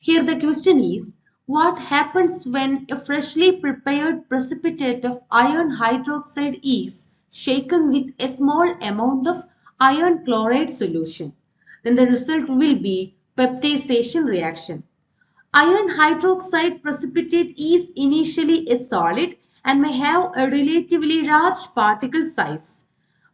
Here the question is, what happens when a freshly prepared precipitate of iron hydroxide is shaken with a small amount of iron chloride solution? Then the result will be peptization reaction. Iron hydroxide precipitate is initially a solid and may have a relatively large particle size.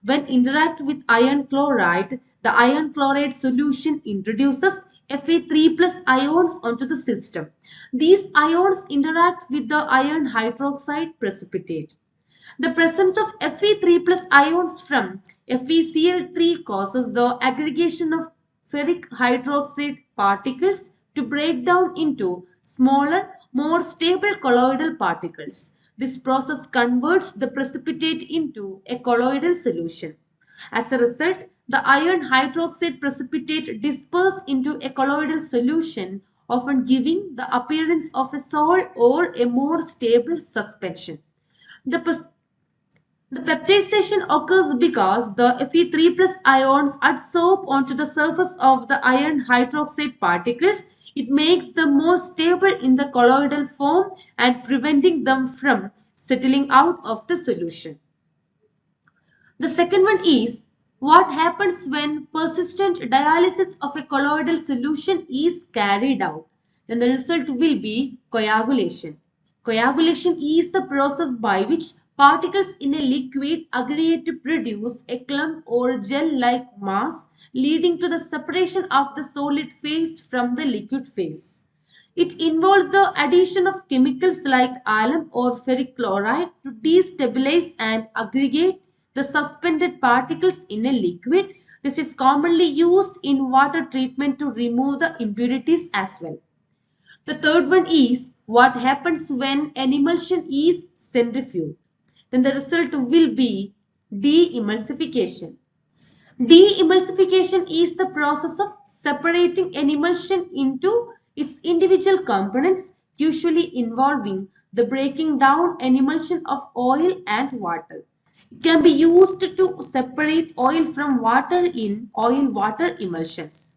When interact with iron chloride, the iron chloride solution introduces Fe3 plus ions onto the system. These ions interact with the iron hydroxide precipitate. The presence of Fe3 plus ions from FeCl3 causes the aggregation of ferric hydroxide particles to break down into smaller, more stable colloidal particles. This process converts the precipitate into a colloidal solution. As a result, the iron hydroxide precipitate disperses into a colloidal solution, often giving the appearance of a salt or a more stable suspension. The the peptization occurs because the Fe3 plus ions adsorb onto the surface of the iron hydroxide particles. It makes them more stable in the colloidal form and preventing them from settling out of the solution. The second one is, what happens when persistent dialysis of a colloidal solution is carried out? Then the result will be coagulation. Coagulation is the process by which particles in a liquid aggregate to produce a clump or gel-like mass, leading to the separation of the solid phase from the liquid phase. It involves the addition of chemicals like alum or ferric chloride to destabilize and aggregate the suspended particles in a liquid. This is commonly used in water treatment to remove the impurities as well. The third one is, what happens when an emulsion is centrifuged? Then the result will be de-emulsification. De-emulsification is the process of separating an emulsion into its individual components, usually involving the breaking down an emulsion of oil and water. It can be used to separate oil from water in oil-water emulsions.